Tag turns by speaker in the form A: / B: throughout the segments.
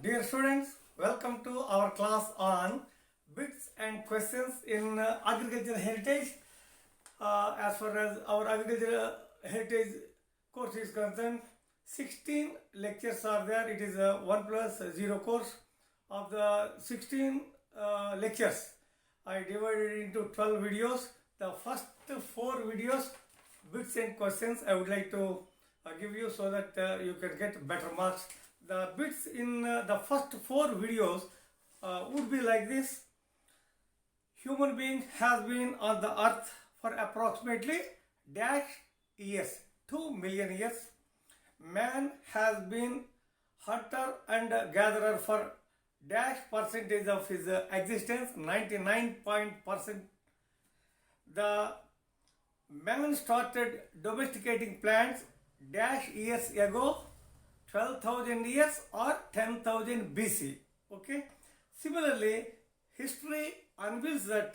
A: Dear students, welcome to our class on bits and questions in agricultural heritage. As far as our agricultural heritage course is concerned, 16 lectures are there. It is a 1 plus 0 course. Of the 16 lectures, I divided into 12 videos. The first 4 videos, bits and questions, I would like to give you so that you can get better marks. The bits in the first 4 videos would be like this. Human being has been on the earth for approximately dash years, 2 million years. Man has been hunter and gatherer for dash percentage of his existence, 99%. The man started domesticating plants dash years ago, 12,000 years or 10,000 BC. Okay. Similarly, history unveils that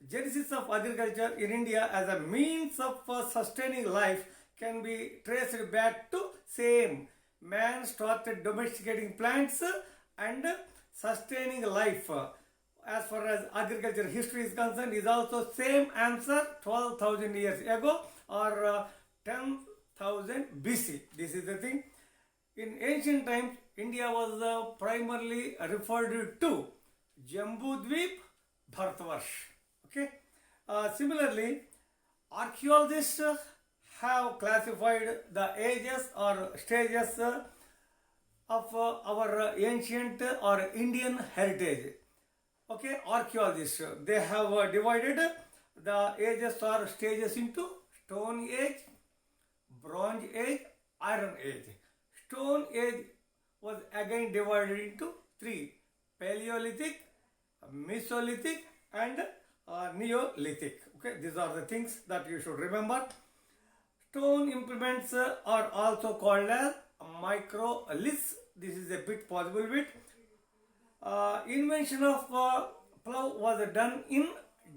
A: genesis of agriculture in India as a means of sustaining life can be traced back to same. Man started domesticating plants and sustaining life. As far as agriculture history is concerned, is also same answer, 12,000 years ago or 10,000 BC. This is the thing. In ancient times, India was primarily referred to Jambudvip, Bharatvarsh. Okay. Similarly, archaeologists have classified the ages or stages of our ancient or Indian heritage. Okay, archaeologists, they have divided the ages or stages into Stone Age, Bronze Age, Iron Age. Stone Age was again divided into 3: Paleolithic, Mesolithic and Neolithic. Okay, these are the things that you should remember. Stone implements are also called as microliths. This is a bit possible bit. Invention of plough was done in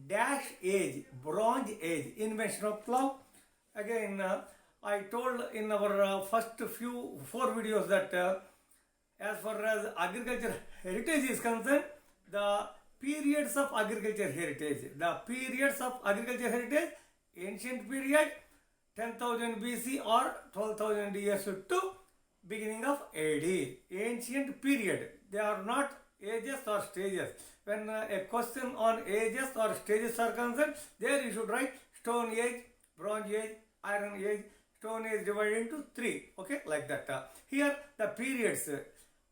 A: dash age, Bronze Age. Invention of plough. Again, I told in our first 4 videos that as far as agriculture heritage is concerned, the periods of agriculture heritage. Ancient period, 10,000 BC or 12,000 years to beginning of AD. Ancient period. They are not ages or stages. When a question on ages or stages are concerned, there you should write Stone Age, Bronze Age, Iron Age. Stone Age divided into 3. Okay, like that. Here the periods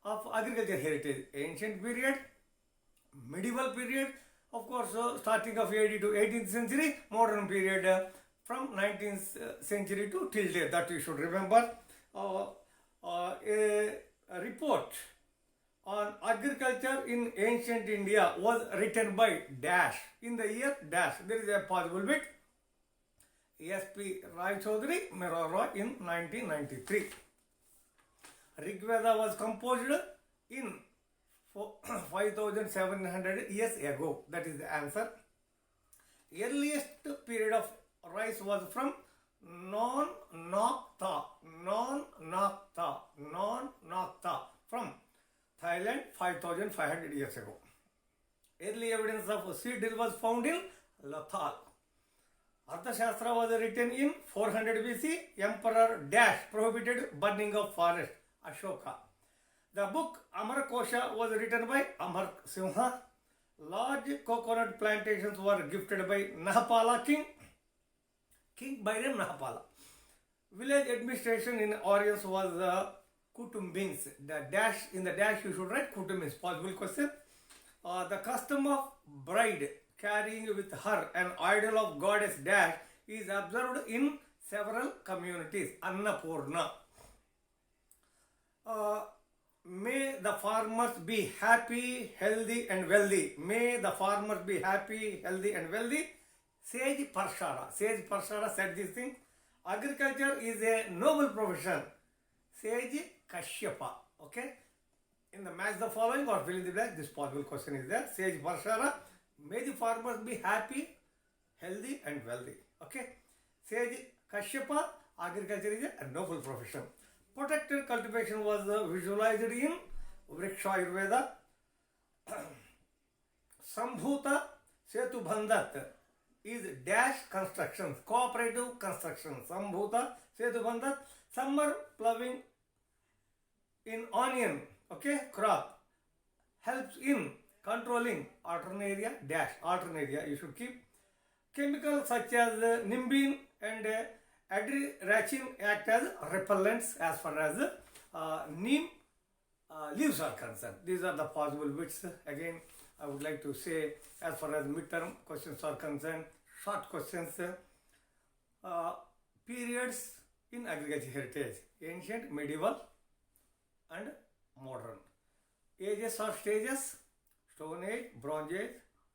A: of agriculture heritage: ancient period, medieval period, of course starting of AD to 18th century, modern period from 19th century to till date. That you should remember. A report on agriculture in ancient India was written by dash in the year dash. There is a possible bit. S.P. Rai Chaudhary, Merora in 1993. Rigveda was composed in 5,700 years ago. That is the answer. Earliest period of rice was from Non-Nokta from Thailand 5,500 years ago. Early evidence of seed drill was found in Lothal. Arthashastra was written in 400 BC. Emperor Dash prohibited burning of forest, Ashoka. The book Amarkosha was written by Amar Simha. Large coconut plantations were gifted by Nahapala King Bairam Nahapala. Village administration in Orients was Kutumbins. In the dash you should write Kutumbins. Possible question. The custom of bride carrying with her an idol of goddess dash is observed in several communities. Annapurna. May the farmers be happy, healthy and wealthy. May the farmers be happy, healthy and wealthy. Sage Parshara said this thing. Agriculture is a noble profession. Sage Kashyapa. Okay. In the match the following or fill in the blank, this possible question is there. Sage Parshara. May the farmers be happy, healthy and wealthy. Okay. Sage Kashyapa, agriculture is a noble profession. Protected cultivation was visualized in Vriksha Ayurveda. Sambhuta Setu Bandhat is dash constructions, cooperative construction. Sambhuta Setu Bandhat, summer ploughing in onion, okay, crop, helps in controlling alternaria dash, alternaria you should keep. Chemicals such as nimbin and adirachtin act as repellents as far as neem leaves are concerned. These are the possible bits. Again, I would like to say, as far as midterm questions are concerned, short questions, periods in agriculture heritage, ancient, medieval and modern. Ages or stages, Stone Age, Bronze Age,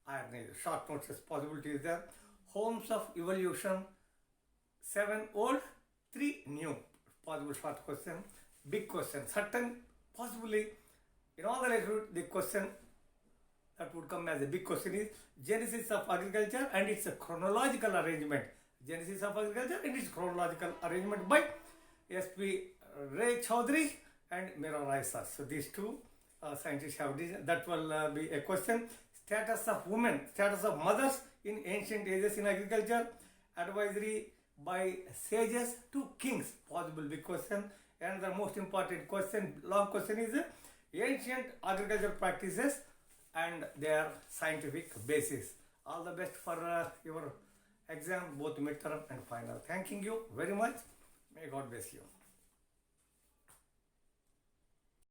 A: Iron Age. Short notes possibilities there. Homes of evolution, 7 old, 3 new. Possible short question. Big question. Certain, possibly, in all the lecture, the question that would come as a big question is genesis of agriculture and its chronological arrangement. Genesis of agriculture and its chronological arrangement by S.P. Ray Chaudhary and Mira Raisa. So these two scientists have this. That will be a question. Status of women, status of mothers in ancient ages in agriculture. Advisory by sages to kings. Possible big question. And the most important question, long question, is ancient agriculture practices and their scientific basis. All the best for your exam, both midterm and final. Thanking you very much. May God bless you.